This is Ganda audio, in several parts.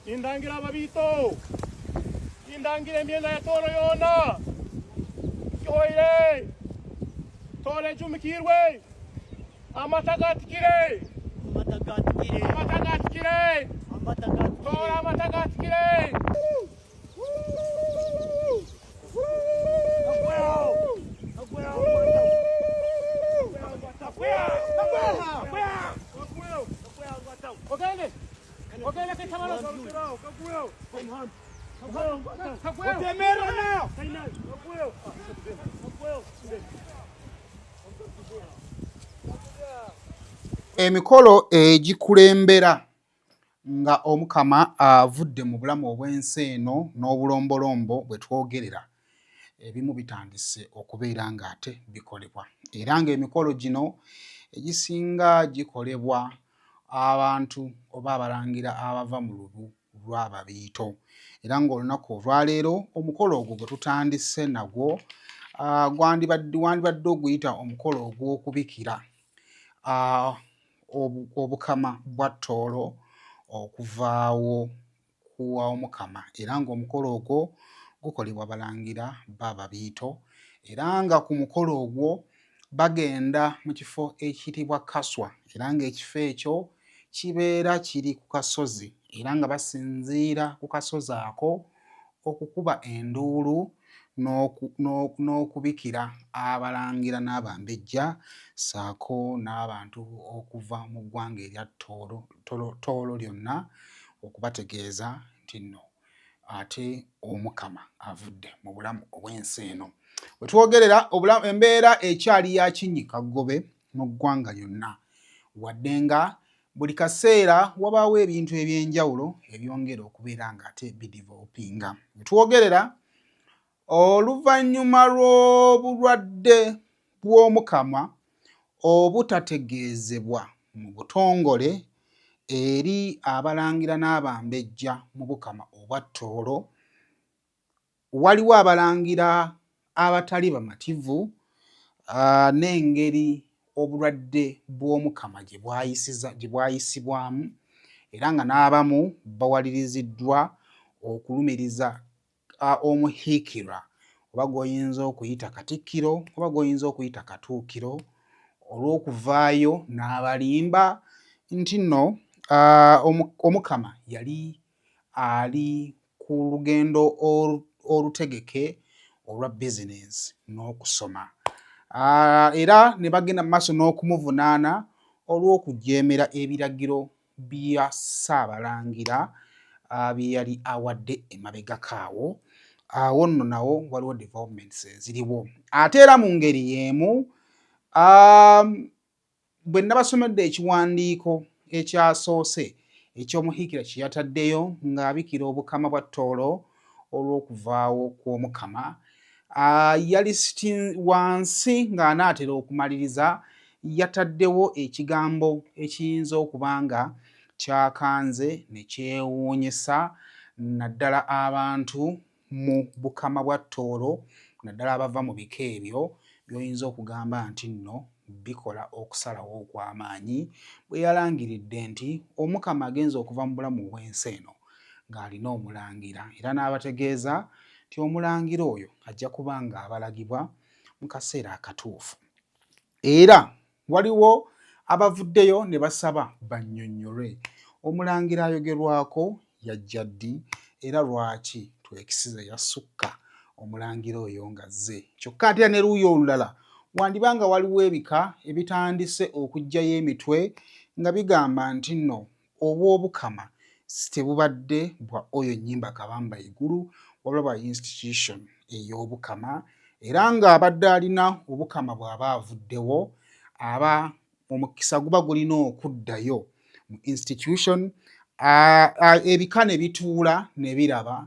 Indangira babito. Indangira emyenda ya Tooro yoona. Kyoire. Tooro ejumikirwe. Amata gatikire. Tooro amata gatikire. Emikolo egikulembera nga Omukama avudde mu bulamu obw'ensi eno n'obulombolombo bwe twogerera ebimu bitandise okubeera ng'ate bikolebwa era ng'emikolo gino egisinga gikolebwa abantu oba abalangira abava mu lubu lw'Ababiito era ng'olunaku olwaleero omukolo ogwo gwe tutandise nagwo wandibadde oguyita omukolo ogw'okubikira obukama bwa Tooro okuvaawo ku Omukama era ng'omukolo ogwo gukolebwa balangira b'Ababiito era nga ku mukolo ogwo bagenda mu kifo ekiyitibwa Kaswa era ng'ekifo ekyo kibeera kiri ku kasozi era nga basinziira ku kasozi ako okukuba enduulu n'okubikira abalangira n'abambejja ssaako n'abantu okuva mu ggwanga erya Tooro lyonna okubategeeza nti nno ate Omukama avudde mu bulamu obw'ensi eno. We twogerera embeera ekyali ya kinnyikaggobe mu ggwanga lyonna wadde nga buli kaseera wabaawo ebintu eby'enjawulo ebyongera okubeera ng'ate bidivelopinga. We twogerera oluvannyuma lw'obulwadde bw'Omukama obutategeezebwa mu butongole eri abalangira n'abambejja mu Bukama obwa Tooro, waliwo abalangira abatali bamativu n'engeri obulwadde bw'Omukama gye bwayisibwamu era nga n'abamu bawaliriziddwa okulumiriza omuhiikira oba gw'oyinza okuyita Katikkiro oba gw'oyinza okuyita Katuukiro olw'okuvaayo n'abalimba nti nno Omukama yali ali ku lugendo olutegeke olwa bizinensi n'okusoma era ne bagenda mu maaso n'okumuvunaana olw'okujeemera ebiragiro bya Ssaabalangira bye yali awadde emabegakaawo. Awo nno nawo waliwo developments eziriwo ate era mu ngeri y'emu bwe nabasomedde ekiwandiiko ekyasoose eky'omuhiikira kye yataddeyo ng'abikira obukama bwa Tooro olw'okuvaawo kw'Omukama yali wansi ng'anaatera okumaliriza yataddewo ekigambo ekiyinza okuba nga kyakanze ne kyewuunyisa naddala abantu mu bukama bwa Tooro naddala abava mu bika ebyo by'oyinza okugamba nti nno bikola okusalawo okw'amaanyi bwe yalangiridde nti Omukama agenza okuva mu bulamu bw'ensi eno ng'alina omulangira era n'abategeeza nti omulangira oyo ajja kuba ng'abalagibwa mu kaseera akatuufu. Era waliwo abavuddeyo ne basaba bannyonnyolwe omulangira ayogerwako yajja ddi era lwaki twekisiza yasukka omulangira oyo ng'azze. Kyokka ate ne luuyi olulala wandibanga waliwo ebika ebitandise okuggyayo emitwe nga bigamba nti nno obw'Obukama tebubadde bwa oyo nnyimba Kabamba Igulu wabula bwa institution ey'Obukama era ng'abadde alina Obukama bw'aba avuddewo aba omukisa guba gulina okuddayo mu institution ebika ne bituula ne biraba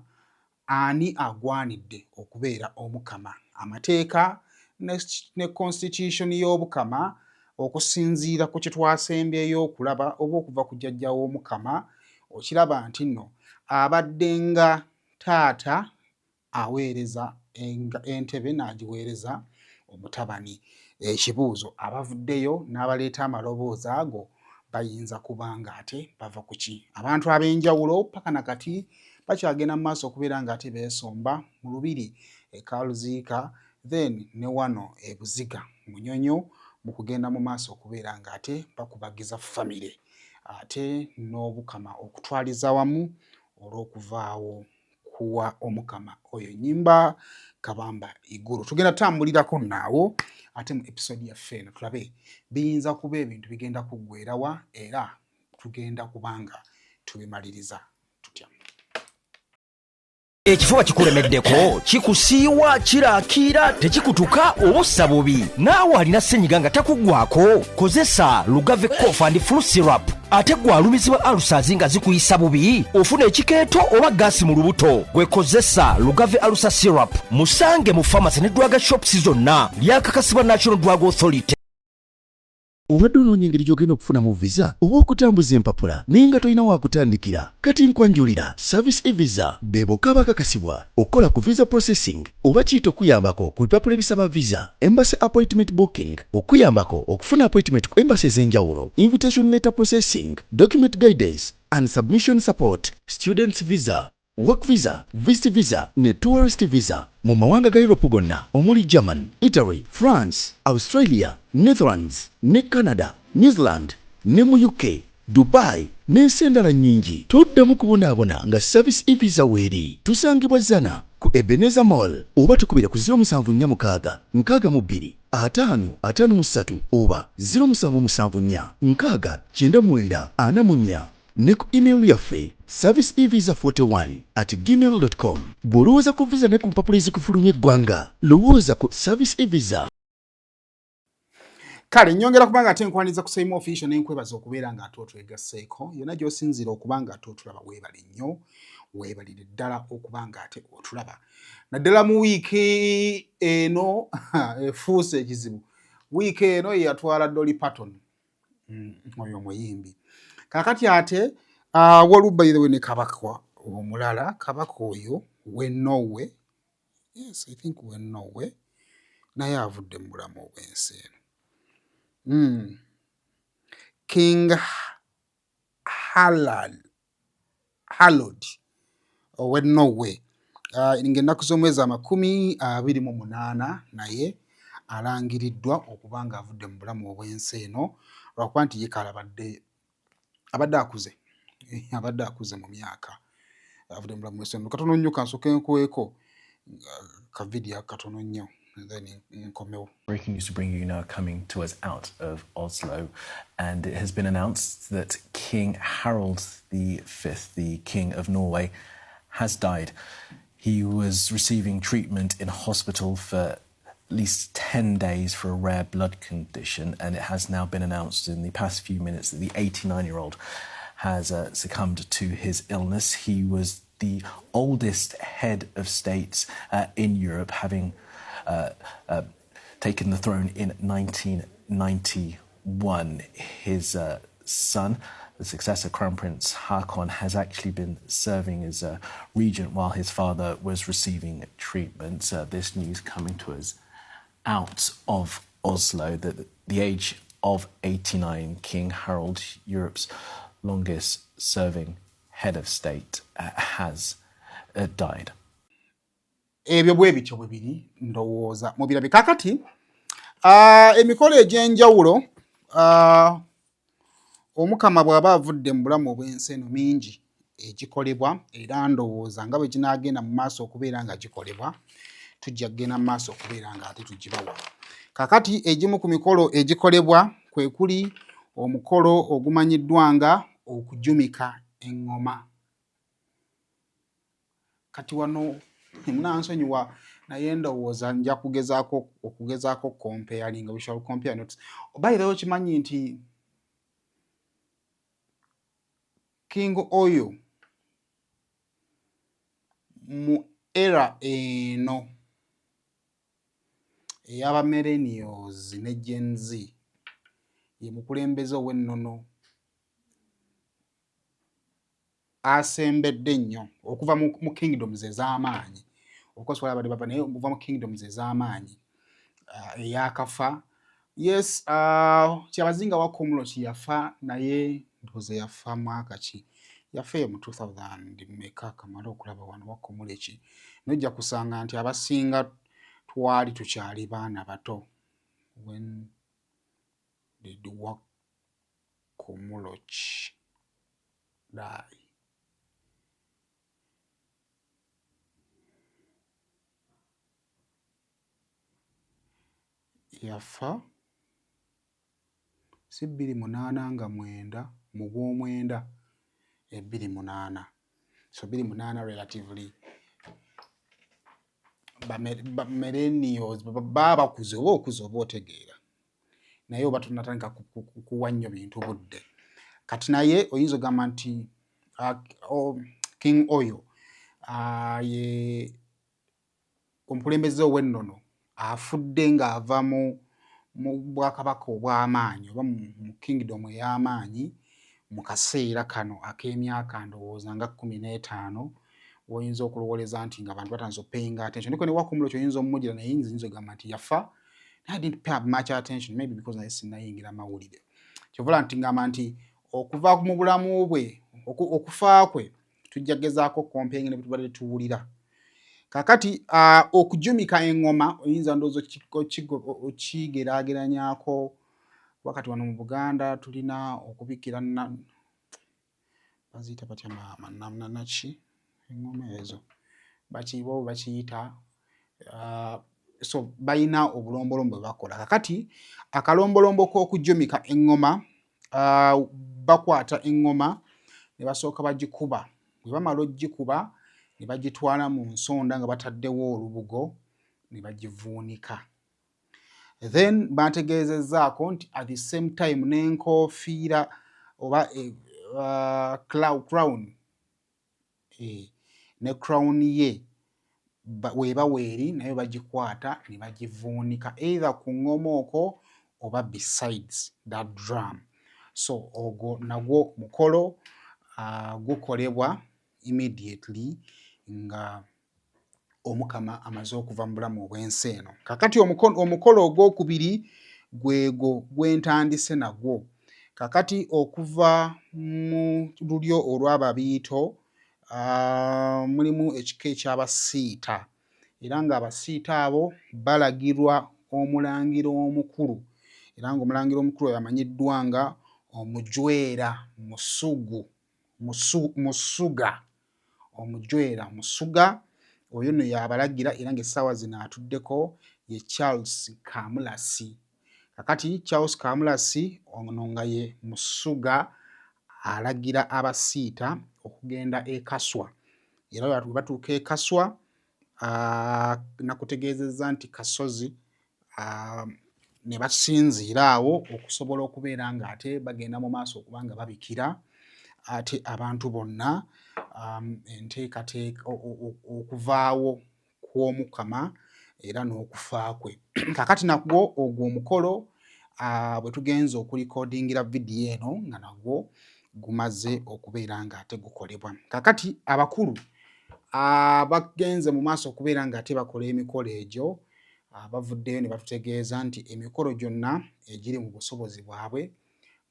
ani agwanidde okubeera Omukama. Amateeka ne constitution y'Obukama okusinziira ku kye twasembyeyo okulaba oba okuva ku jjajja w'Omukama okiraba nti nno abadde nga taata aweereza entebe n'agiweereza omutabani. Ekibuuzo abavuddeyo n'abaleeta amaloboozi ago bayinza kubanga ate bava ku ki. Abantu ab'enjawulo paka nakati bakyagenda mu maaso okubeera nga ate beesomba mu lubiri e Kaaluziika then ne wano e Buziga Munyonyo mu kugenda mu maaso okubeera nga ate bakubagiza famire ate n'Obukama okutwaliza wamu olw'okuvaawo kuwa Omukama oyo nnyimba Kabamba Igulu. Tugenda tambulirako naawo ate mu episode yaffe eno tulabe biyinza kuba ebintu bigenda kuggweerawa era tugenda kubanga tubimaliriza tutya. Ekifuba kikulemeddeko kikusiiwa kiraakira tekikutuka obussa bubi naawe alina ssenyiga nga takuggwako kozesa Lugave Cough and Flu Syrup ate gwe alumizibwa alusazi nga zikuyisa bubi ofuna ekikeeto oba gaasi mu lubuto gwe kozesa Lugave Alusa Syrup musange mu pharmacy ne drug shops zonna lyakakasibwa National Drug Authority. Obadde onoonya engeri gy'ogenda okufunamu visa oba okutambuza empapula naye nga tolina wakutandikira kati nkwanjulira Service e-Visa be bokka bakakasibwa okukola ku visa processing oba kiyita okuyambako ku bipapula ebisaba visa, embassy appointment booking, okuyambako okufuna appointment ku embassy ez'enjawulo, invitation letter processing, document guidance and submission support, students visa, work visa, visit visa ne tourist visa mu mawanga ga Europe gonna omuli German, Italy, France, Australia, Netherlands ne Canada, New Zealand ne mu UK, Dubai n'ensi endala nnyingi. Toddamu kubonaabona nga Service e-Visa weeri. Tusangibwa Zana ku Ebenezer Mall oba tukubira ku 0746 62 553 oba 0774 699 44 ne ku email yaffe serviceevisa41@gmail.com. Bw'olowooza ku visa ne ku mpapula ezikufulumya eggwanga lowooza ku Service e-Visa. Kale nyongera kubanga ate nkwaniza ku Same Official n'enkwebaza okubeera nga ate otwegasseeko yonna gy'osinzira okubanga ate otulaba weebale nnyo weebalire ddala okubanga ate otulaba naddala mu wiiki eno efuuse ekizibu. Wiiki eno yeyatwala Dolly Parton oyo omuyimbi. Kaakati ate waliwo by the way ne Kabaka omulala Kabaka oyo Wennowe, yes I think Wennowe naye avudde mu bulamu obw'ensi eno. King Harold Wennowe ng'ennaku z'omwezi 28 naye alangiriddwa okuba nga avudde mu bulamu obw'ensi eno lwakuba nti ye abadde akuze mu myaka avudde mu bulamu bw'ensi eno. Katono nnyo kansooke nkuweeko ka video katono nnyo. Breaking news to bring you now, coming to us out of Oslo, and it has been announced that King Harald V, the King of Norway, has died. He was receiving treatment in hospital for at least 10 days for a rare blood condition, and it has now been announced in the past few minutes that the 89-year-old has succumbed to his illness. He was the oldest head of state in Europe, having taken the throne in 1991. His son, the successor Crown Prince Haakon, has actually been serving as a regent while his father was receiving treatment. This news coming to us out of Oslo, that the age of 89, King Harald, Europe's longest serving head of state, has died. Ebyo bwe bityo bwe biri ndowooza mubirabe. Kakati emikolo egy'enjawulo Omukama bw'aba avudde mu bulamu obw'ensi eno mingi egikolebwa era ndowooza nga bwe ginaagenda mu maaso okubeera nga gikolebwa tujja kugenda mu maaso okubeera nga ate tugibawa. Kakati egimu ku mikolo egikolebwa kwe kuli omukolo ogumanyiddwa nga okujumika eŋŋoma. Kati wano munansonyiwa naye ndowooza nja okugezaako comparing, we shall compare notes. By the way, okimanyi nti King oyo mu era eno ey'aba millennials ne Gen Z ye mukulembeze ow'ennono asembedde nnyo okuva mu kingdoms ez'amaanyi. Of course wala bali baba naye okuva mu kingdoms ez'amaanyi eyakafa Yes, Kyabazinga wa Komuloti yafa naye ndoze yafa mwaka ki? Yafa mu 2000 mmeka kamala okulaba wano wa Komuleki. Nojja kusanga nti abasinga twali tukyali baana bato. When did wa Komuleki die? Yafa si 28 nga 9 mu gw'omwenda 28. So 28 relatively millennials baba kuze oba otegeera naye oba tunatandika kuwa nnyo bintu budde kati naye oyinza ogamba nti King Oyo ye omukulembeze ow'ennono afudde ng'ava mu bwakabaka obw'amaanyi oba mu kingdom ey'amaanyi mu kaseera kano ak'emyaka ndowooza nga 15 woyinza okulowooleza nti ng'abantu batandise paying attention. Niko ne wa Komuleki oyinza omumugira naye nziyinza ogamba nti yafa. I didn't pay much attention maybe because naye sinnayingira mawulire. Kyovula nti ngamba nti okuva mu bulamu bwe okufa kwe tujja gezaako kompyenge ne bwe tubadde tuwulira. Kakati okujumika engoma oyinza ndowooza okigeraageranyako wakati wano mu Buganda tulina okubikira baziyita batya naki engoma ezo bakibo bakiyita so bayina obulombolombo bakola. Kakati akalombolombo k'okujumika engoma bakwata engoma ne basooka bagikuba. Bwe bamala ogikuba ne bagitwala mu nsonda nga bataddewo olubugo ne bagivuunika. Then bategeezezzaako nti at the same time n'enkofiira oba crown ne crown ye weeba weeri naye bagikwata ne bagivuunika either ku ngoma okwo oba besides that drum. So ogwo nagwo mukolo gukolebwa immediately nga omukama amaze okuva mu bulamu obw'ensi eno. Kakati omukolo ogwokubiri gwego gwentandise nagwo. Kakati okuva mu lulyo olw'Ababiito mulimu ekika eky'Abasiita era ng'Abasiita abo balagirwa omulangira omukulu era ng'omulangira omukulu oyo amanyiddwa nga Omujwera Musuga. Omujwera Musuga oyo nno y'abalagira era ng'essaawa zino atuddeko ye Charles Kamulasi. Kakati Charles Kamulasi ono nga ye Musuga alagira Abasiita okugenda e Kaswa. Era bwe batuuka e Kaswa nakutegeezezza nti Kasozi ne basinziira awo okusobola okubeera ng'ate bagenda mu maaso okuba nga babikira ate abantu bonna enteekateeka okuvaawo kw'Omukama era n'okufa kwe. Kakati nagwo ogwo omukolo bwe tugenza okulikoodingira vidiyo eno nga nagwo gumaze okubeera ng'ate gukolebwa. Kakati abakulu bagenze mu maaso okubeera ng'ate bakola emikolo egyo bavuddeyo ne batutegeeza nti emikolo gyonna egiri mu busobozi bwabwe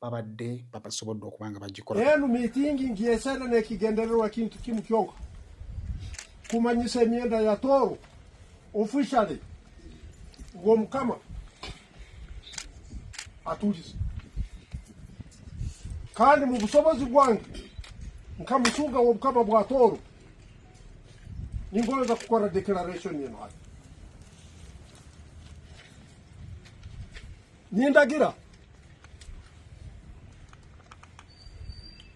babadde basobodde okuba nga bagikola. Eno miitingi ngiyeesera n'ekigendererwa kintu kimu kyokka kumanyisa emyenda ya Tooro officially ng'Omukama atulize. Kandi mu busobozi bwange nka Musuga w'Omukama bwa Tooro ningoza kukora declaration yeno hati. Nindagira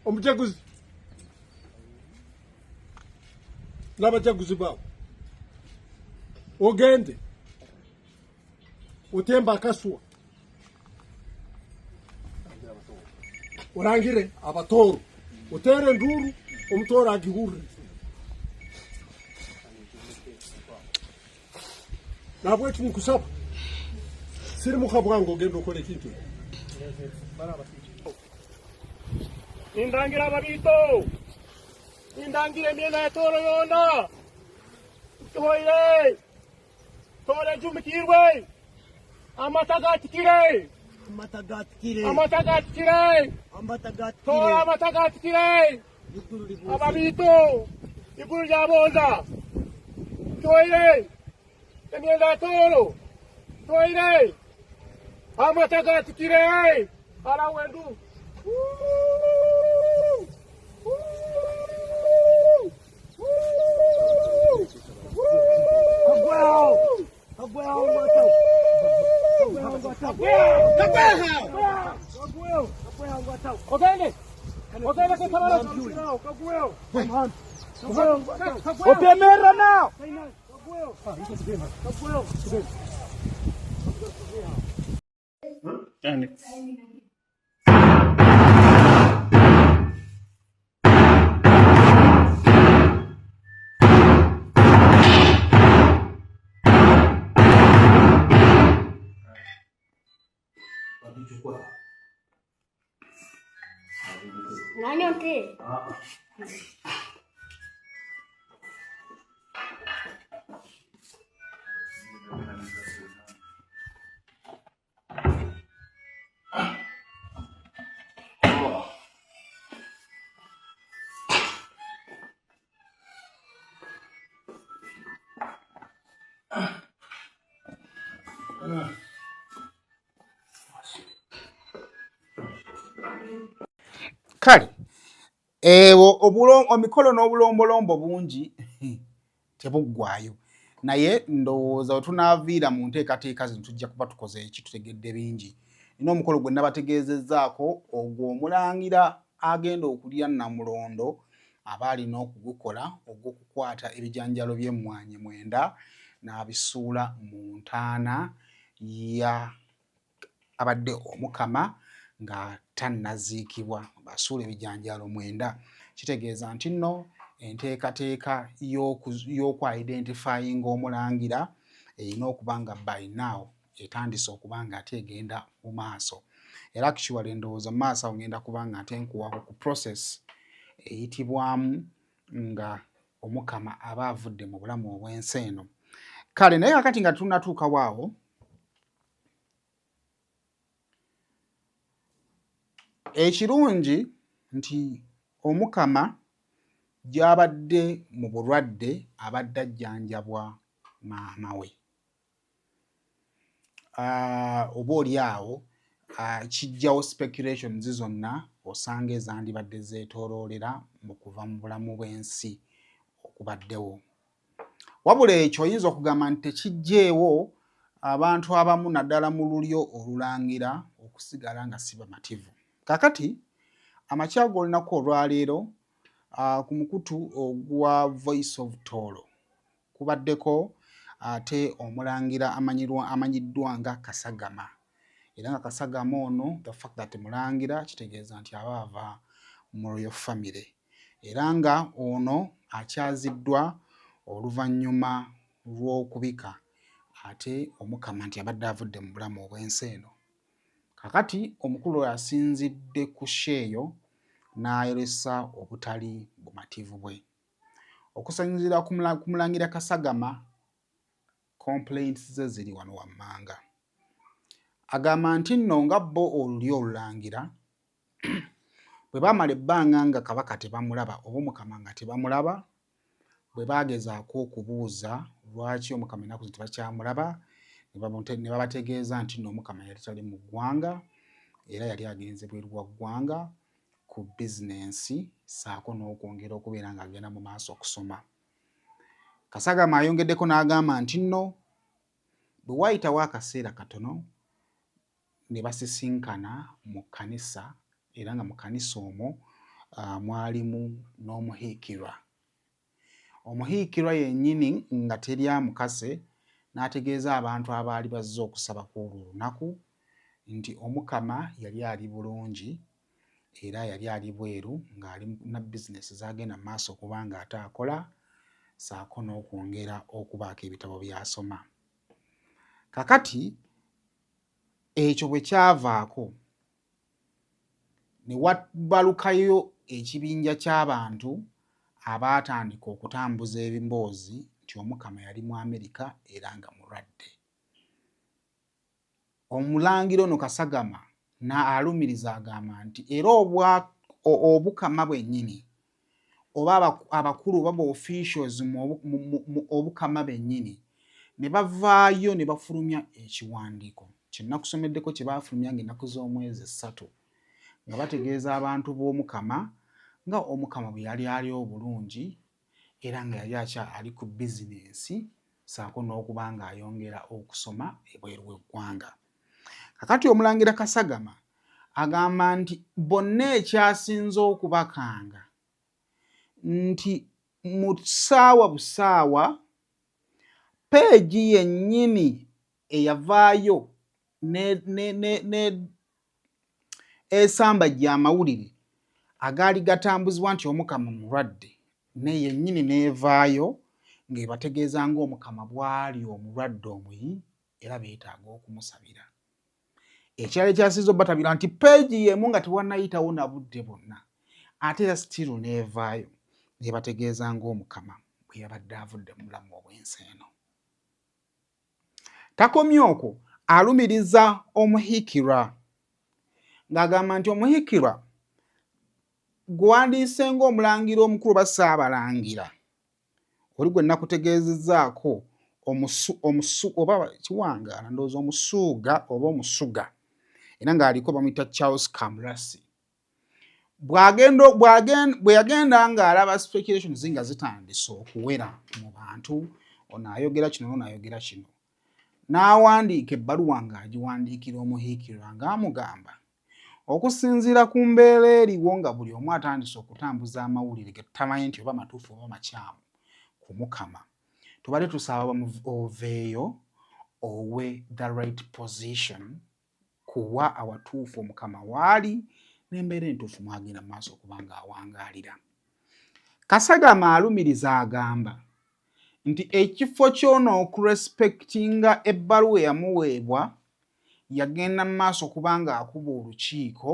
omujaguzi n'abajaguzi baabo ogende otemba Akaswa orangire Abatooro otere nduru Omutooro agihurire nabwe tumukusaba siri mukabwango ogenda okole kintu nindangira Ababiito nindangira emyenda ya Tooro yona tuhoire Tooro ejumikirwe Amatagatikire. Amatagatire. Amatagatikire. Amatagatire. Tora amatagatikire. Ababito. Iguru lya bonza. Toire. Emyenda ya toro. Toire. Amatagatikire. Ala wendu. Opemera now. Nanyote. Kale omikolo n'obulombolombo bungi tebuggwaayo naye ndowooza we tunaaviira mu nteekateeka zino tujja kuba tukoze eki tutegedde bingi. Nina omukolo gwe nabategeezezzaako ogwo omulangira agenda okulya Namulondo aba alina okugukola ogw'okukwata ebijanjalo by'emmwanyi 9 n'abisuula mu ntaana ya abadde Omukama nga tannaziikibwa basuula ebijanjalo 9. Kitegeeza nti nno enteekateeka y'okwa-identifying omulangira erina okuba nga by now etandise okuba nga ate egenda mu maaso. Era actually ndowooza mu maaso awo ngenda kuba nga ate nkuwako ku process eyitibwamu nga Omukama aba avudde mu bulamu obw'ensi eno. Kale naye kakati nga tunatuukawo awo, ekirungi nti Omukama gy'abadde mu bulwadde abadde ajjanjabwa maama we. Oba oli awo kijjawo speculations zonna osanga ezandibadde zeetooloolera mu kuva mu bulamu bw'ensi okubaddewo. Wabula ekyo oyinza okugamba nti tekijjeewo abantu abamu naddala mu lulyo olulangira okusigala nga si bamativu. Kakati amakya g'olunaku olwaleero ku mukutu ogwa Voice of Toro kubaddeko ate omulangira amanyiddwa nga Kasagama. Era nga Kasagama ono, the fact that mulangira kitegeeza nti aba ava mu royal family. Era nga ono akyaziddwa oluvannyuma lw'okubika ate Omukama nti abadde avudde mu bulamu obw'ensi eno. Kakati omukulu oyo asinzidde ku sheeyo n'ayolesa obutali bumativu bwe. Okusinziira ku mulangira Kasagama, complaints ze ziri wano wammanga. Agamba nti nno nga bo olulyo olulangira bwe baamala ebbanga nga Kabaka tebamulaba oba Omukama nga tebamulaba, bwe baagezaako okubuuza lwaki Omukama ennaku zino tebakyamulaba, ne babategeeza nti nno Omukama yali tali mu ggwanga era yali agenze bweru wa ggwanga ku bizinensi saako n'okwongera okubeera ng'agenda mu maaso okusoma. Kasagama ayongeddeko n'agamba nti nno bwe waayitawo akaseera katono ne basisinkana mu kkanisa era nga mu kkanisa omwo mwalimu n'omuhiikirwa. Omuhiikirwa yennyini nga teri amukase n'ategeeza abantu abaali bazze okusaba ku olwo olunaku nti Omukama yali ali bulungi era yali ali bweru ng'ali na bizinesi z'agenda mu maaso okuba nga ate akola saako n'okwongera okubaako ebitabo by'asoma. Kakati ekyo bwe kyavaako ne wabalukayo ekibinja ky'abantu abaatandika okutambuza ebimboozi nti Omukama yali mu Amerika era nga mulwadde. Omulangira ono Kasagama alumiriza agamba nti era obukama bwennyini oba abakulu oba officials mu obukama bennyini ne bavaayo ne bafulumya ekiwandiiko kye nakusomeddeko kye baafulumya ng'ennaku z'omwezi 3 nga bategeeza abantu b'omukama nga omukama bwe yali ali obulungi era nga yali ali ku bizinensi saako n'okuba ng'ayongera okusoma ebweru w'eggwanga. Kakati omulangira Kasagama agamba nti bonna ekyasinze okubakanga nti mu ssaawa busaawa peegi yennyini eyavaayo esambajja amawulire agaali gatambuzibwa nti omukama mulwadde ne yennyini neevaayo ng'ebategeeza ng'omukama bw'ali omulwadde omuyi era beetaaga okumusabira. Ekyali kyasinze obatabira nti peegi yemu nga tewannayitawo na budde bwonna ate era sitiru neevaayo ng'ebategeeza ng'omukama bwe yabadde avudde mu bulamu obw'ensi eno. Takomye okwo alumiriza omuhikirwa ng'agamba nti omuhikirwa gwandiise ng'omulangira omukulu oba ssaabalangira oli gwe nakutegeezezzaako oba kiwangaala ndowooza omusuuga oba omusuga era ng'aliko bamuyita Charles Kamurasi bwe yagenda ng'alaba speculations nga zitandise okuwera mu bantu ono ayogera kino ono ayogera kino n'awandiika ebbaluwa ng'agiwandiikira omuhiikirwa ng'amugamba okusinziira ku mbeera eriwo nga buli omu atandise okutambuza amawulire ge tutamanyi nti oba matuufu oba makyamu ku mukama tubadde tusaba oveeyo owe the right position kuwa awatuufu omukama waali n'embeera entuufu mwagenda mu maaso okuba ng'awangaalira. Kasagama alumiriza agamba nti ekifo ky'ono okurespektinga ebbaluwa eyamuweebwa yagenda mu maaso okuba ng'akuba olukiiko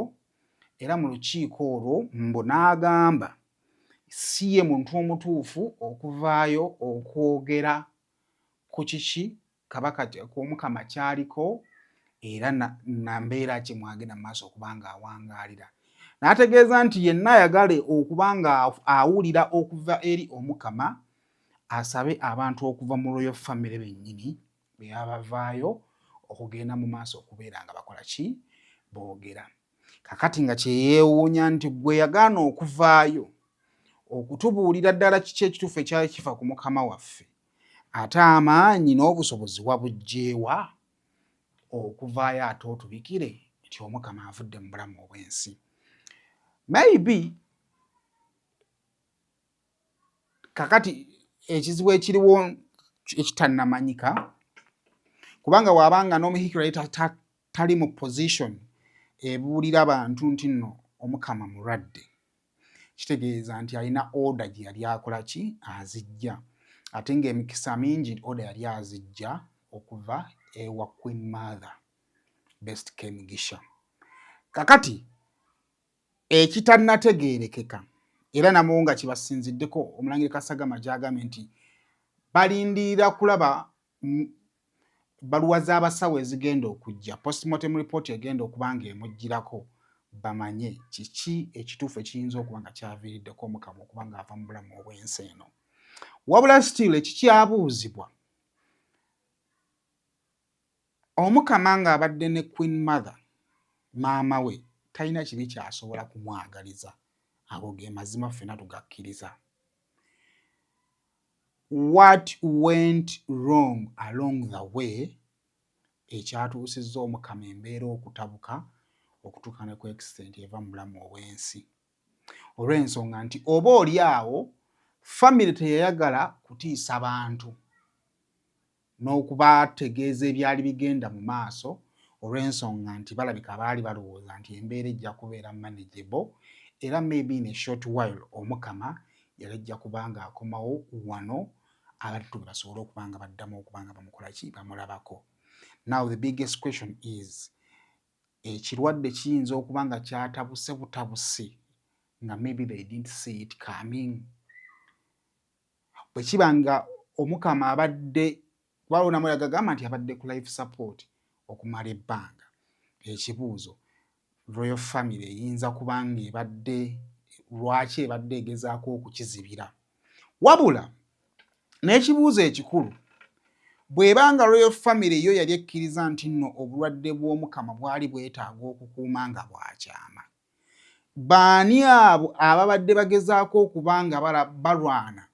era mu lukiiko olwo mbu n'agamba si ye muntu omutuufu okuvaayo okwogera ku kiki kabaka k'omukama kyaliko era na mbeera ki mwagenda mu maaso okuba ng'awangaalira. N'ategeeza nti yenna ayagale okuba ng'awulira okuva eri omukama asabe abantu okuva mu royal family bennyini be abavaayo okugenda mu maaso okubeera nga bakola ki boogera. Kakati nga kyeyeewuunya nti gwe yagaana okuvaayo okutubuulira ddala kiki ekituufu ekyali kifa ku mukama waffe ate amaanyi n'obusobozi wabuggyeewa okuvaayo ate otubikire nti omukama avudde mu bulamu obw'ensi. Maybe kakati ekizibu ekiriwo ekitannamanyika kubanga wabanga n'omuhikirwa tali mu position ebuulira abantu nti nno omukama mulwadde kitegeeza nti alina order gye yali akola ki azijja ate ng'emikisa mingi order yali azijja okuva ewa Queen Mother Best Kemigisha. Kakati ekitannategeerekeka era namwo nga kibasinziddeko omulangira Kasagama gy'agambye nti balindirira kulaba baluwa z'abasawo ezigenda okujja postmortem report egenda okuba ng'emugirako bamanye kiki ekituufu ekiyinza okuba nga kyaviiriddeko omukama okuba ng'ava mu bulamu obw'ensi eno. Wabula still ekikyabuuzibwa omukama ng'abadde ne Queen Mother maama we talina kibi kyasobola kumwagaliza ago ge mazima ffenna tugakkiriza. What went wrong along the way ekyatuusizza omukama embeera okutabuka okutuuka ne ku extent eva mu bulamu obw'ensi olw'ensonga nti oba oli awo family teyayagala kutiisa bantu n'okubategeeza ebyali bigenda mu maaso olw'ensonga nti balabika baali balowooza nti embeera ejja kubeera manageable era maybe in a short while omukama yali ajja kuba ng'akomawo wano abantu basobole okuba nga baddamu okuba nga bamukola ki bamulabako. Now the biggest question is ekirwadde kiyinza okuba nga kyatabuse butabuse nga maybe they didn't see it coming. Bwe kiba nga omukama abadde waliwo namwe yagagamba nti abadde ku life support okumala ebbanga. Ekibuuzo, royal family eyinza kubanga ebadde lwaki ebadde egezaako okukizibira? Wabula n'ekibuuzo ekikulu, bw'ebanga royal family yo yali ekkiriza nti nno obulwadde bw'omukama bwali bwetaaga okukuuma nga bwakyama, baani abo ababadde bagezaako okuba nga balwana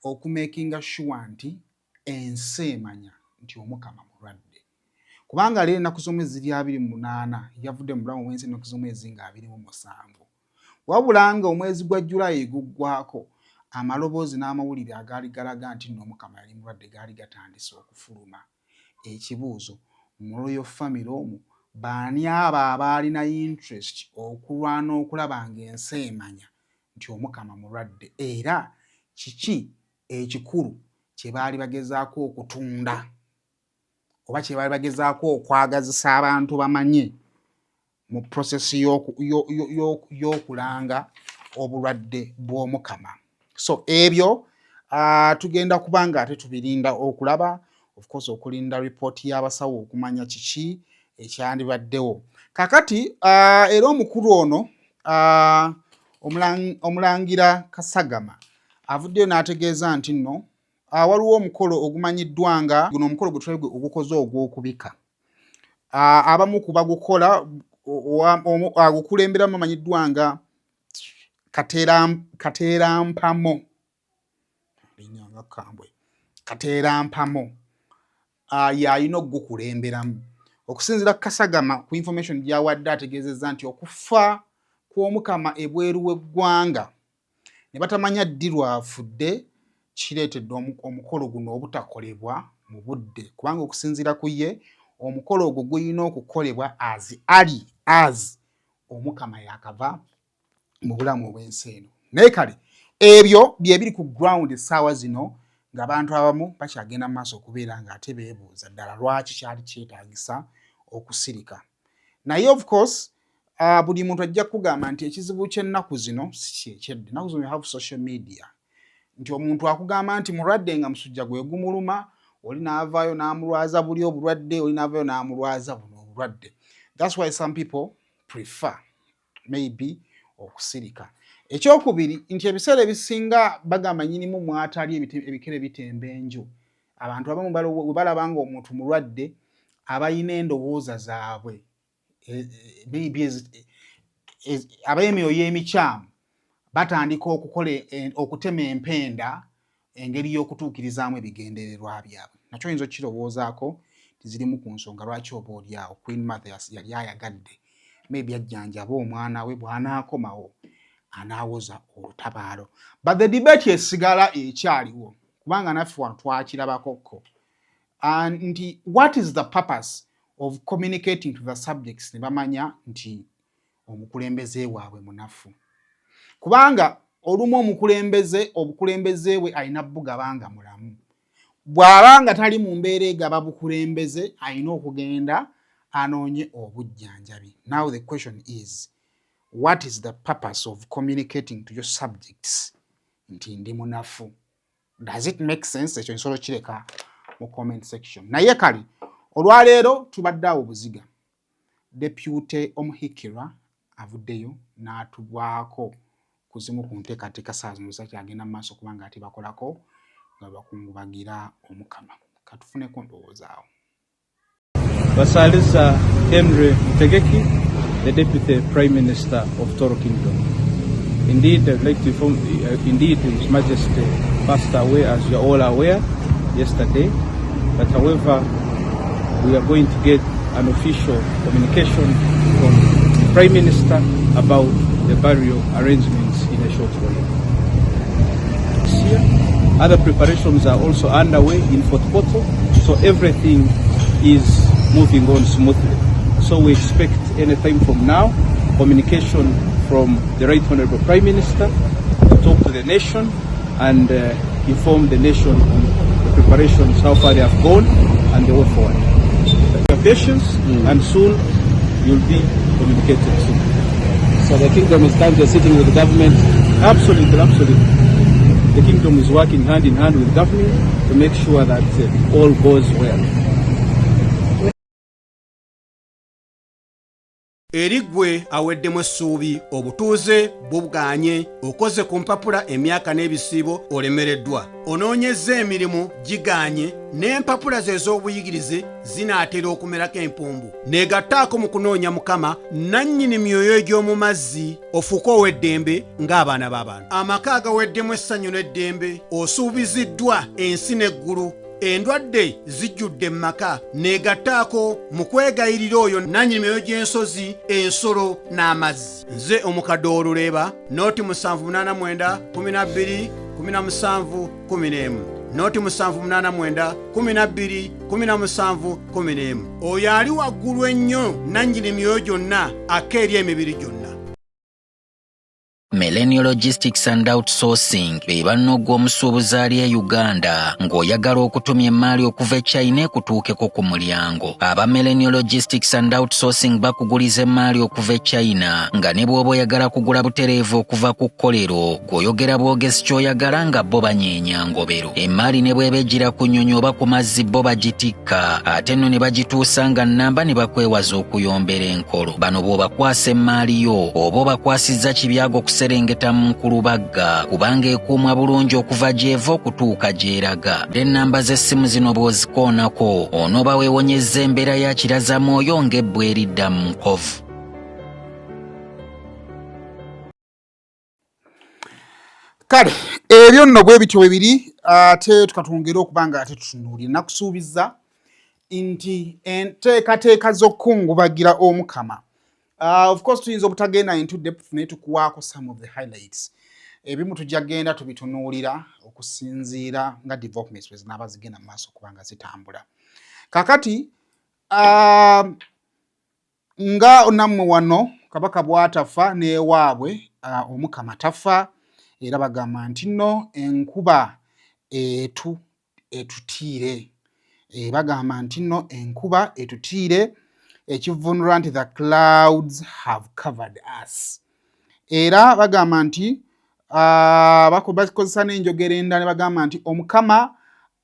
okumakinga sure nti ensi emanya nti omukama mulwadde? Kubanga leero ennaku z'omwezi ziri 28 yavudde mu bulamu bw'ensi ennaku z'omwezi nga 27. Wabula nga omwezi gwa Julayi guggwako, amaloboozi n'amawulire agaali galaga nti nno omukama yali mulwadde gaali gatandise okufuluma. Ekibuuzo, mu royal family omwo baani abo abaalina interest okulwana okulaba ng'ensi emanya nti omukama mulwadde, era kiki ekikulu kye baali bagezaako okutunda oba kye baali bagezaako okwagazisa abantu bamanye mu prosesi y'okulanga obulwadde bw'omukama? So ebyo tugenda kubanga ate tubirinda okulaba, of course okulinda ripooti y'abasawo okumanya kiki ekyandibaddewo. Kakati era omukulu ono omulangira Kasagama avuddeyo n'ategeeza nti nno waliwo omukolo ogumanyiddwa nga guno omukolo gwe tulabye ogukoze ogw'okubika. Abamu ku bagukola agukulemberamu amanyiddwa nga Kateerampamo. Linyanga kambwe. Kateerampamo. Y'alina okugukulemberamu. Okusinziira Kasagama ku information gy'awadde ategeezezza nti okufa kw'omukama ebweru w'eggwanga ne batamanya ddi lwafudde kireetedde omukolo guno obutakolebwa mu budde, kubanga okusinziira ku ye omukolo ogwo gulina okukolebwa as omukama yakava mu bulamu obw'ensi eno. Naye kale ebyo bye biri ku ground essaawa zino ng'abantu abamu bakyagenda mu maaso okubeera ng'ate beebuuza ddala lwaki kyali kyetaagisa okusirika. Naye of course buli muntu ajja kugamba nti ekizibu ky'ennaku zino si kyekyedde. Ennaku zino we have social media, nti omuntu akugamba nti mulwadde nga musujja gwe gumuluma, oli n'avaayo n'amulwaza buli obulwadde, oli n'avaayo n'amulwaza buno obulwadde. That's why some people prefer maybe okusirika. Ekyokubiri nti ebiseera ebisinga bagamba nyinimu mwatali ebikere bitemba enju. Abantu abamu bwe balaba nga omuntu mulwadde abayina endowooza zaabwe maybe ab'emyoyo y'emikyamu batandika okutema empenda engeri y'okutuukirizaamu ebigendererwa byabwe. Nakyo oyinza okukirowoozaako tizirimu ku nsonga lwaki oba oliawo Queen Mother yali ayagadde maybe ajjanjaba omwana we bw'anaakomawo anaawoza olutabaalo. But the debate esigala ekyaliwo kubanga naffe wano twakirabakokko. Nti what is the purpose of communicating to the subjects ne bamanya nti omukulembeze waabwe munafu? Kubanga olumu obukulembeze bwe alina bugabanga mulamu. Bw'abanga tali mu mbeera egaba bukulembeze alina okugenda anoonye obujjanjabi. Now the question is, what is the purpose of communicating to your subjects nti ndi munafu? Does it make sense? Ekyo nsolo kireka mu comment section. Naye kali olwaleero tubadde awo buziga. Deputy Omuhikirwa avuddeyo n'atubwako kuzimu ku nteekateeka saa zino zakyagenda mu maaso kubanga ate bakolako nga bakungubagira omukama. Katufuneko ndowooza awo. Basaliza Henry Mutegeki, the Deputy Prime Minister of Toro Kingdom. Indeed, I'd like to inform His Majesty passed away, as you are all aware, yesterday. But however, we are going to get an official communication from the Prime Minister about the burial arrangements in a short while. Other preparations are also underway in Fort Portal, so everything is moving on smoothly. So we expect any time from now communication from the Right Honourable Prime Minister to talk to the nation and inform the nation on the preparations, how far they have gone and the way forward. Your patience and soon you'll be communicated soon. So the kingdom is currently sitting with the government? Absolutely, absolutely. The kingdom is working hand in hand with government to make sure that all goes well. eri ggwe aweddemu essuubi obutuuze buganye okoze ku mpapula emyaka n'ebisiibo olemereddwa onoonyezza emirimu giganye n'empapula ze ez'obuyigirize zinaatera okumerako empumbu neegattaako mu kunoonya mukama nannyini myoyo egy'omu mazzi ofuuke ow'eddembe ng'abaana b'abantu amaka agaweddemu essanyu n'eddembe osuubiziddwa ensi n'eggulu endwadde zijjudde mu maka neegattaako mu kwegayirira oyo nannyini myoyo gy'ensozi ensolo n'amazzi nze omukadde w'oluleeba nooti 789 12 17 11 nooti 789 12 17 11 oyo ali waggulu ennyo nannyini myoyo gyonna akka eri emibiri gyonna. Millennial Logistics and Outsourcing be bannoggwa omusuubuzi ali e Uganda ng'oyagala okutumya emmaali okuva e China ekutuukeko ku mulyango. Aba Millennial Logistics and Outsourcing bakuguliza emmaali okuva e China nga ne bw'oba oyagala kugula butereevu okuva ku kkolero ng'oyogera bwogezi ky'oyagala nga bo banyeenya ngobero. Emmaali ne bw'eba ejjira ku nnyonyi oba ku mazzi bo bagitikka ate nno ne bagituusa nga nnamba ne bakwewaza okuyombera enkolo. Bano bw'obakwasa emmaali yo oba obakwasizza kibyago serengeta mu Nkulubagga kubanga ekuumwa bulungi okuva gy'eva okutuuka gy'eraga. Ennamba z'essimu zino bw'ozikoonako onooba weewonyezza embeera ya kirazamwoyo ng'ebbwa eridda mu nkovu. Kale ebyo nno bwe bityo bibiri ate tukatwongera okuba nga ate tutunuulira nakusuubiza nti enteekateeka z'okukungubagira omukama. Of course tuyinza obutagenda into depth naye tukuwaako some of the highlights. Ebimu tujja genda tubitunuulira okusinziira nga developments bwe zinaaba zigenda mu maaso kubanga zitambula. Kakati nga nammwe wano kabaka bw'atafa n'ewaabwe omukama tafa era bagamba nti nno enkuba etutiire. Bagamba nti nno enkuba etutiire ekivunulwa nti the clouds have covered us. Era bagamba nti bakozesa n'enjogera endala ne bagamba nti omukama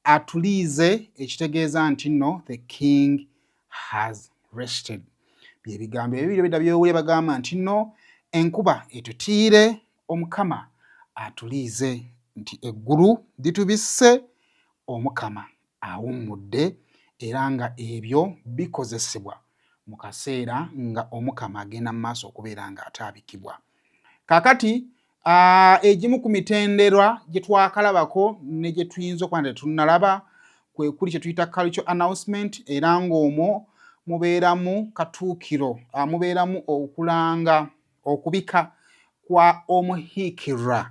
atuliize ekitegeeza nti nno the king has rested. Bye bigambo ebibiri bidda byewuule bagamba nti nno enkuba etutiire omukama atuliize nti eggulu litubisse omukama awummudde era nga ebyo bikozesebwa mu kaseera nga omukama agenda mu maaso okubeera nga ataabikibwa. Kaakati egimu ku mitendera gye twakalabako ne gye tuyinza okuba nti tetunnalaba kwe kuli kye tuyita cultural announcement era ng'omwo mubeeramu katuukiro mubeeramu okulanga okubika kwa omuhiikirwa.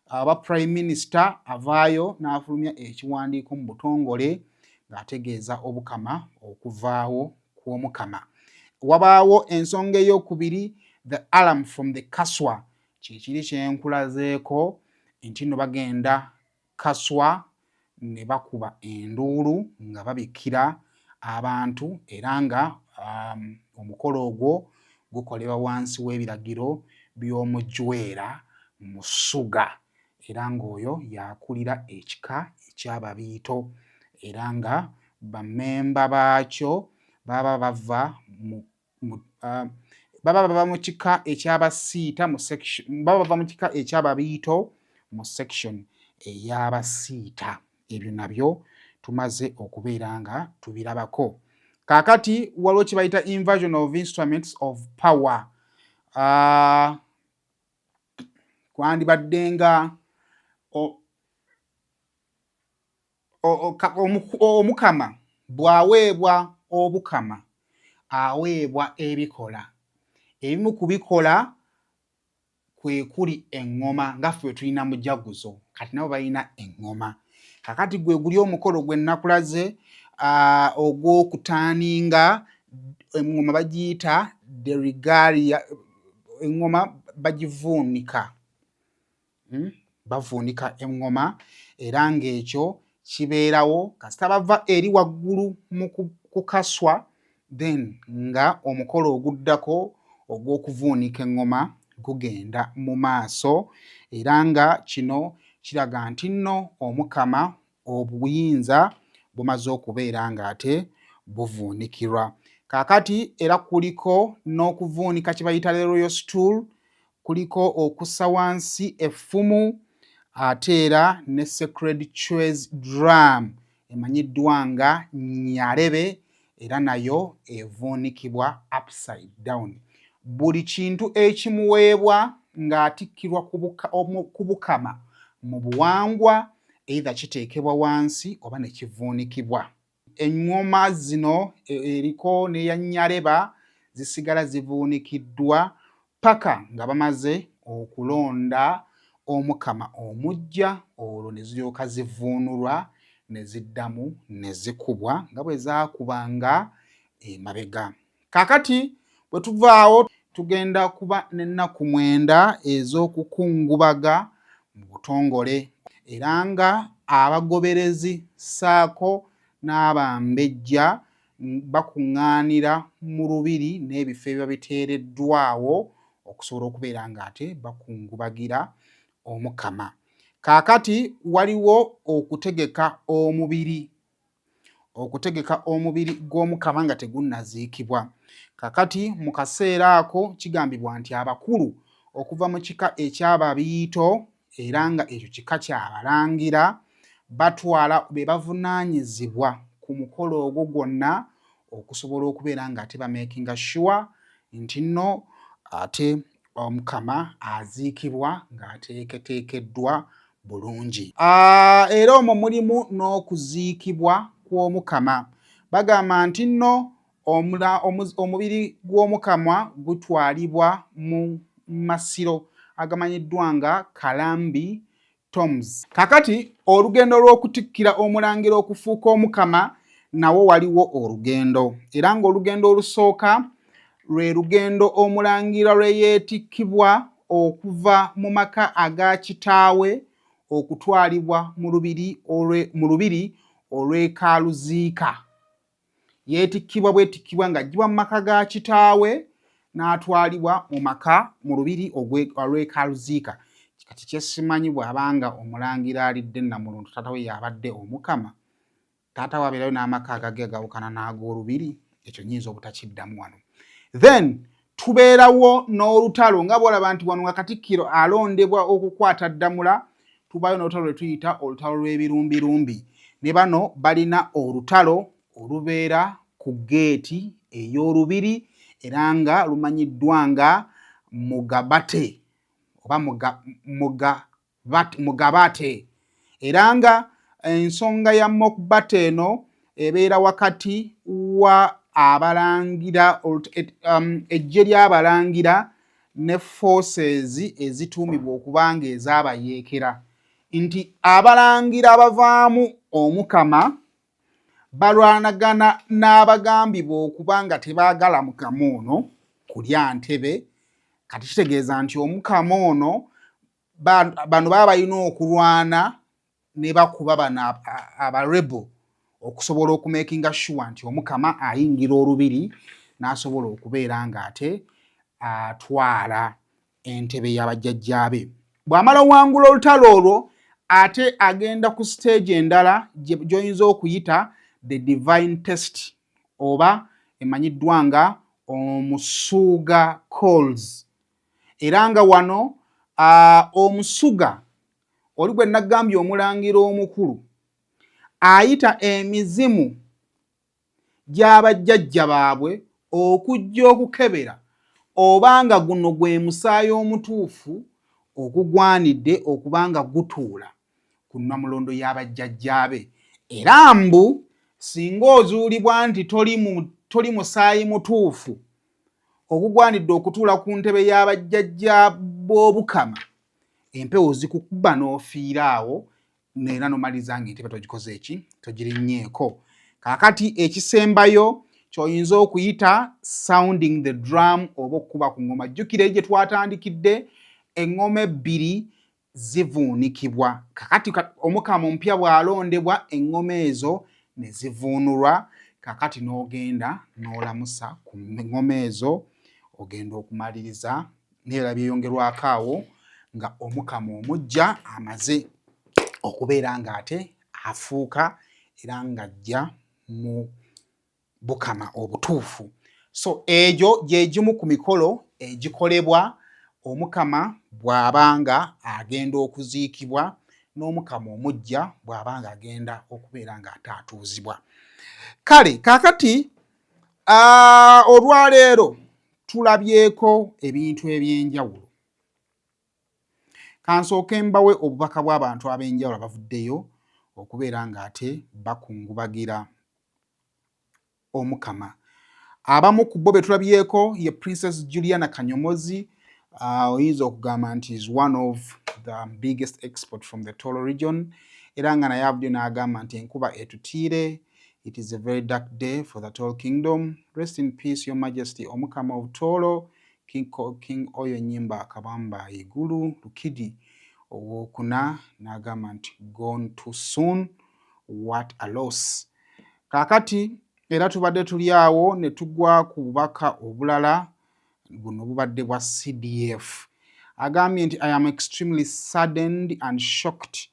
Aba prime minister avaayo n'afulumya ekiwandiiko mu butongole ng'ategeeza obukama okuvaawo kw'omukama. Wabaawo ensonga ey'okubiri the alarm from the Kaswa kikiri kyenkulazeeko nti nno bagenda Kaswa ne bakuba enduulu nga babikira abantu era nga omukolo ogwo gukolebwa wansi w'ebiragiro by'omujwera Musuga era ng'oyo yakulira ekika eky'Ababiito era nga bammemba baakyo baba bava mu kika eky'Abasiita mu section baba bava mu kika eky'Ababiito mu section ey'Abasiita. Ebyo nabyo tumaze okubeera nga tubirabako. Kaakati waliwo kye bayita inversion of instruments of power. Kwandibadde nga omukama bw'aweebwa obukama aweebwa ebikola. Ebimu ku bikola kwe kuli eŋŋoma nga ffe tulina mujaguzo kati nabo balina eŋŋoma. Kakati gwe guli omukolo gwe nnakulaze ogw'okutaaninga eŋŋoma bagiyita derigalia. Eŋŋoma bagivuunika bavuunika eŋŋoma era ng'ekyo kibeerawo kasita bava eri waggulu mu kukaswa then nga omukolo oguddako ogw'okuvuunika eŋŋoma gugenda mu maaso era nga kino kiraga nti nno omukama obuyinza bumaze okubeera ng'ate buvuunikirwa. Kaakati era kuliko n'okuvuunika kye bayita royal stool, kuliko okussa wansi effumu, ate era ne sacred choice drum emanyiddwa nga nyalebe, era nayo evuunikibwa upside down. Buli kintu ekimuweebwa ng'atikkirwa ku bukama mu buwangwa either kiteekebwa wansi oba ne kivuunikibwa. Eŋŋoma zino eriko n'eya nyaleba zisigala zivuunikiddwa paka nga bamaze okulonda omukama omuggya, olwo ne ziryoka zivuunulwa ne ziddamu ne zikubwa nga bwe zaakubanga emabega. Kaakati bwe tuvaawo tugenda kuba n'ennaku 9 ez'okukungubaga mu butongole, era nga abagoberezi ssaako n'abambejja bakuŋŋaanira mu lubiri n'ebifo ebiba biteereddwawo okusobola okubeera ng'ate bakungubagira omukama. Kaakati waliwo okutegeka omubiri gw'omukama nga tegunnaziikibwa. Kaakati mu kaseera ako kigambibwa nti abakulu okuva mu kika eky'Ababiito era nga ekyo kika ky'Abalangira batwala be bavunaanyizibwa ku mukolo ogwo gwonna okusobola okubeera ng'ate bamakinga sure nti nno ate omukama aziikibwa ng'ateeketeekeddwa bulungi. Era omwo mulimu n'okuziikibwa kw'omukama. Bagamba nti nno omubiri gw'omukama gutwalibwa mu masiro agamanyiddwa nga Kalambi Tombs. Kakati olugendo lw'okutikkira omulangira okufuuka omukama nawo waliwo olugendo, era ng'olugendo olusooka lwe lugendo omulangira lwe yeetikkibwa okuva mu maka aga kitaawe okutwalibwa mu lubiri olw'ekaaluziika. Yeetikkibwa bwetikkibwa ng'aggyibwa mu maka ga kitaawe n'atwalibwa mu lubiri olw'ekaaluziika. Kati kyesimanyi bw'abanga omulangira alidde Namulundu taata we yabadde omukama, taata we abeerayo n'amaka agage agawukana n'ag'olubiri, ekyo nnyinza obutakiddamu wano. Then tubeerawo n'olutalo nga bw'olaba nti wano nga Katikkiro alondebwa okukwata Ddamula, tubaayo n'olutalo lwe tuyita olutalo lw'ebirumbirumbi. Ne bano balina olutalo olubeera ku geeti ey'olubiri era nga lumanyiddwa nga Mugabate oba Mugabate, era nga ensonga ya Mokbate eno ebeera wakati wa abalangira eggye ly'abalangira ne forces ezituumibwa okuba nga ez'abayeekera, nti abalangira abavaamu omukama balwanagana n'abagambibwa okuba nga tebaagala mukama ono kulya ntebe. Kati kitegeeza nti omukama ono bano baba balina okulwana ne bakuba bano abarebo okusobola okumakinga sure nti omukama ayingira olubiri n'asobola okubeera ng'ate atwala entebe y'abajjajjaabe. Bw'amala wangula olutalo olwo ate agenda ku stage endala gy'oyinza okuyita the divine test oba emanyiddwa nga omusuga calls. Era nga wano omusuga oli gwe nagambye omulangira omukulu ayita emizimu gy'abajjajja baabwe okujja okukebera obanga guno gwe musaayi omutuufu ogugwanidde okuba nga gutuula ku Nnamulondo y'abajjajjaabe. Era mbu singa ozuulibwa nti toli musaayi mutuufu ogugwanidde okutuula ku ntebe y'abajjajja b'obukama, empewo zikukuba n'ofiira awo era nomaliza ng'entebe togikoze eki, togirinnyeeko. Kaakati ekisembayo ky'oyinza okuyita sounding the drum oba okukuba ku ngoma. Jjukira gye twatandikidde eŋŋoma 2 zivuunikibwa. Kaakati omukama omupya bw'alondebwa eŋŋoma ezo ne zivuunulwa. Kaakati n'ogenda n'olamusa ku eŋŋoma ezo, ogenda okumaliriza n'ebirala byeyongerwako awo nga omukama omuggya amaze okubeera ng'ate afuuka era ng'ajja mu bukama obutuufu. So ejo gye gimu ku mikolo egikolebwa omukama bw'abanga agenda okuziikibwa n'omukama omujja bw'abanga agenda okubeera ng'ataatuuzibwa. Kale kaakati olwaleero tulabyeko ebintu eby'enjawulo. Kansooke mbawe obubaka bw'abantu ab'enjawulo abavuddeyo okubeera ng'ate bakungubagira omukama. Abamu ku bo be tulabyeko ye Princess Juliana Kanyomozi. Oyinza okugamba nti is one of the biggest export from the Tolo region. Era nga naye avuddeyo n'agamba nti enkuba etutiire. It is a very dark day for the Tolo kingdom. Rest in peace, Your Majesty, omukama of Tolo, King Oyo Nyimba Kabamba Igulu Lukidi owokuna n'agamba nti gone too soon. What a loss. Kaakati era tubadde tuli awo ne tugwa ku bubaka obulala buno bubadde bwa CDF. Agambye nti I am extremely saddened and shocked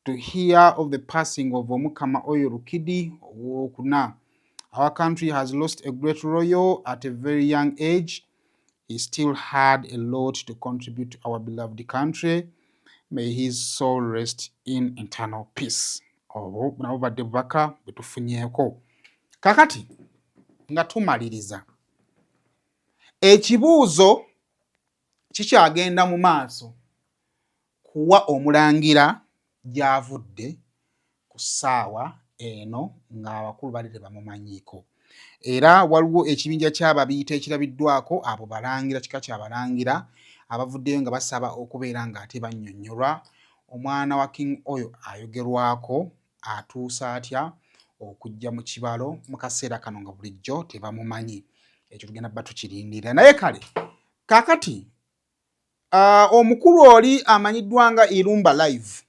to hear of the passing of omukama Oyo Lukidi owokuna. Our country has lost a great royal at a very young age. He still had a lot to contribute to our beloved country. May his soul rest in eternal peace. Obwo nabo badde bubaka betufunyeeko. Kakati nga tumaliriza ekibuuzo kikyagenda mu maaso kuwa omulangira gy'avudde ku ssaawa eno ng'abakulu bali tebamumanyiiko. Era waliwo ekibinja ky'ababiita ekirabiddwako abo balangira kika ky'abalangira abavuddeyo nga basaba okubeera ng'ate bannyonnyolwa omwana wa King Oyo ayogerwako atuusa atya okujja mu kibalo mu kaseera kano nga bulijjo tebamumanyi. Ekyo tugenda bba tukirindira. Naye kale kaakati omukulu oli amanyiddwa nga Irumba Live.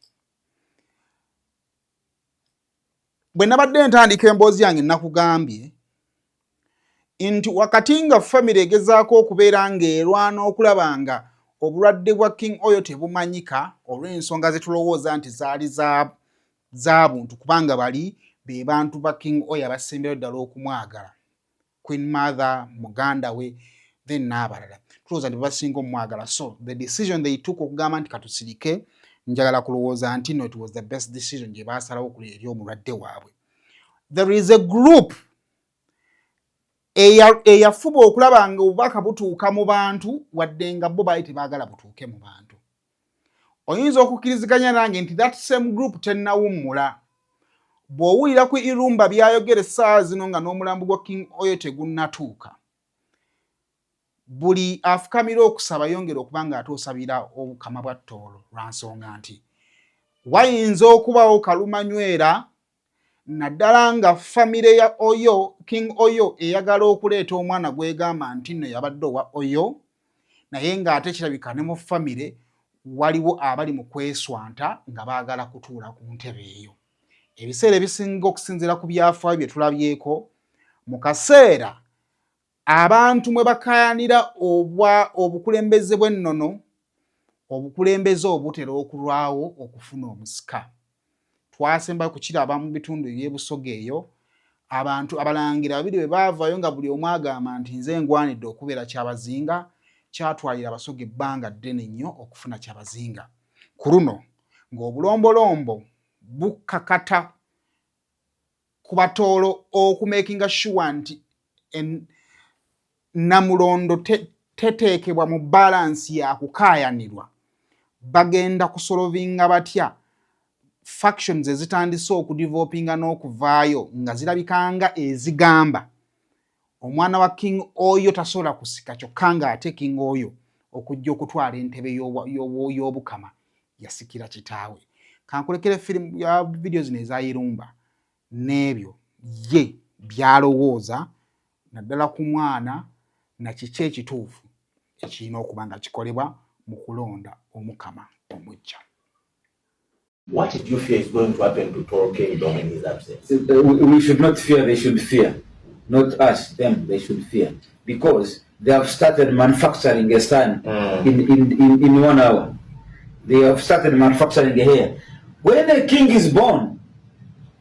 Bwe nabadde ntandika emboozi yange nakugambye nti wakati nga famire egezaako okubeera ng'erwana okulaba nga obulwadde bwa King Oyo tebumanyika olw'ensonga ze tulowooza nti zaali za buntu kubanga bali be bantu ba King Oyo abasembeyo ddala okumwagala. Queen Mother, muganda we, then n'abalala. Tulowooza nti basinga omwagala. So the decision they took okugamba nti katusirike, njagala kulowooza nti no, it was the best decision gye baasalawo ku eri omulwadde waabwe. There is a group eyafuba okulaba nga obubaka butuuka mu bantu wadde nga bo baali tebaagala butuuke mu bantu. Oyinza okukkiriziganya nange nti that same group tennawummula. Bw'owulira ku Irumba byayogera essaawa zino nga n'omulambo gwa King Oyo tegunnatuuka, buli afukamira okusaba yongera okuba nga atoosabira obukama bwa Tolo lwa nsonga nti wayinza okubawo kalumanywera naddala nga famire ya Oyo, King Oyo eyagala okuleeta omwana gwegamba nti nno yabadde owa Oyo, naye ng'ate kirabika ne mu famire waliwo abali mu kweswanta nga baagala kutuula ku ntebe eyo. Ebiseera ebisinga okusinziira ku byafaayo bye tulabyeko mu kaseera abantu mwe bakayanira obukulembeze bw'ennono, obukulembeze obutera okulwawo okufuna omusika. Twasembayo kukiraba mu bitundu eby'ebusoga eyo, abantu abalangira babiri bwe baavayo nga buli omu agamba nti nze ngwanidde okubeera kyabazinga, kyatwalira abasoga ebbanga ddene nnyo okufuna kyabazinga. Ku luno ng'obulombolombo bukakata ku Batoolo okumakinga sure nti Namulondo teteekebwa mu balansi ya kukaayanirwa. Bagenda kusolovinga batya factions ezitandise okudevelopinga n'okuvaayo nga zirabikanga ezigamba omwana wa King Oyo tasobola kusika kyokka ng'ate King Oyo okujja okutwala entebe y'obukama yasikira kitaawe. Kankulekere firimu ya video zino eza Irumba n'ebyo ye byalowooza naddala ku mwana na kiki ekituufu ekirina okuba nga kikolebwa mu kulonda omukama omujja. What did you fear is going to happen to Tolo Kingdom in his absence? We should not fear, they should fear. Not us, them, they should fear. Because they have started manufacturing a son in 1 hour. They have started manufacturing a hair. When a king is born,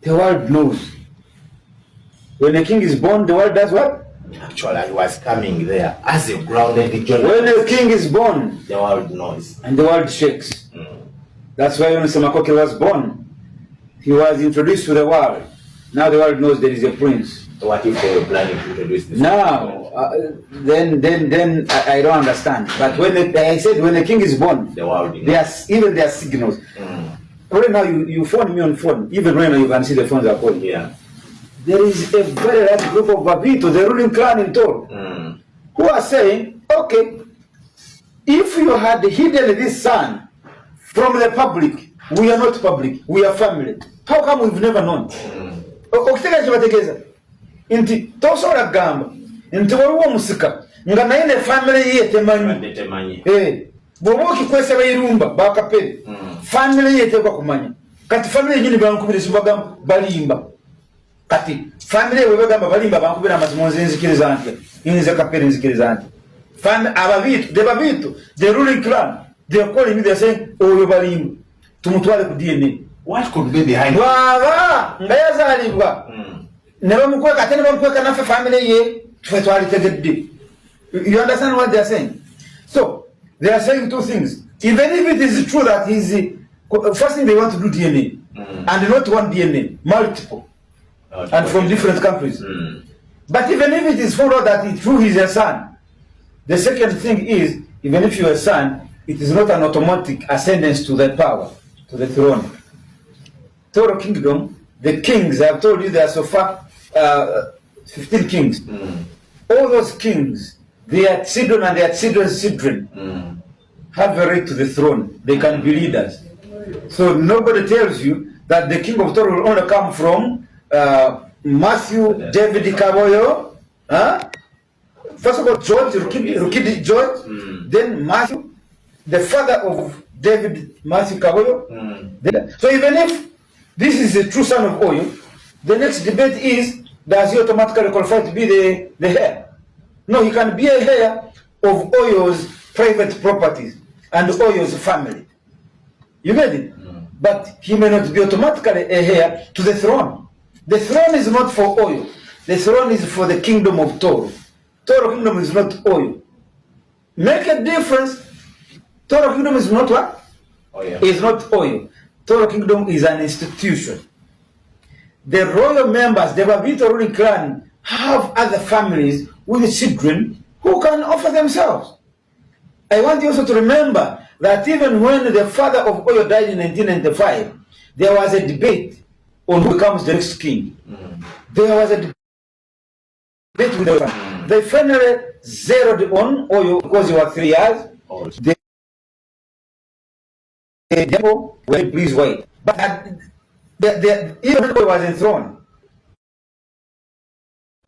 the world knows. When a king is born, the world does what? Actually, I was coming there as a grounded journalist. When a king is born, the world knows. And the world shakes. That's why when Semakoke was born, he was introduced to the world. Now the world knows there is a prince. What if they were planning to introduce this? Now, then I don't understand. But when I said when a king is born, the world there are signals. Right now you phone me on phone. Even right now you can see the phones are calling. Yeah. There is a very large group of Babito, the ruling clan in Toro, who are saying, okay, if you had hidden this son from the public, we are not public, we are family. How come we've never known? Okitega chibategeza inti tosobola gamba nti waliwo omusika nga naye ne family ye temanyi bw'oba okikwesaba irumba bakapere family ye teekwa kumanya kati family yenyini bankubira sibagamba balimba kati family we bagamba balimba bankubira amazima nzikiriza ntya nze kapere nzikiriza ntya ababitu de babitu the ruling clan they are calling me, they are saying oyo balimba tumutwale ku DNA. What could be behind it? Baba ngayazalibwa ne bamukweka ate ne bamukweka nafe family ye twe twalitegedde. You understand what they are saying? So they are saying two things. Even if it is true that he's first thing they want to do DNA and not one DNA, multiple and from different countries. But even if it is found out that it's true he's a son, the second thing is even if you're a son, it is not an automatic ascendance to the power, to the throne. Toro Kingdom, the kings, I've told you there are so far 15 kings. All those kings, their children and their children's children have a right to the throne. They can be leaders. So nobody tells you that the king of Toro will only come from Matthew, David Kaboyo. First of all, George, Rukidi George, then Matthew, the father of David, Matthew Kaboyo. So even if this is a true son of Oyo, the next debate is, does he automatically qualify to be the heir? No, he can be a heir of Oyo's private properties and Oyo's family. You get it? But he may not be automatically a heir to the throne. The throne is not for Oyo. The throne is for the kingdom of Toro. Toro Kingdom is not Oyo. Make a difference. Toro Kingdom is not what? Oyo. Is not Oyo. Toro Kingdom is an institution. The royal members, the Babito ruling clan, have other families with children who can offer themselves. I want you also to remember that even when the father of Oyo died in 1995, there was a debate on who becomes the next king. There was a debate with the family. They finally zeroed on Oyo because he was 3 years. The people were pleased why. But even when Oyo was enthroned,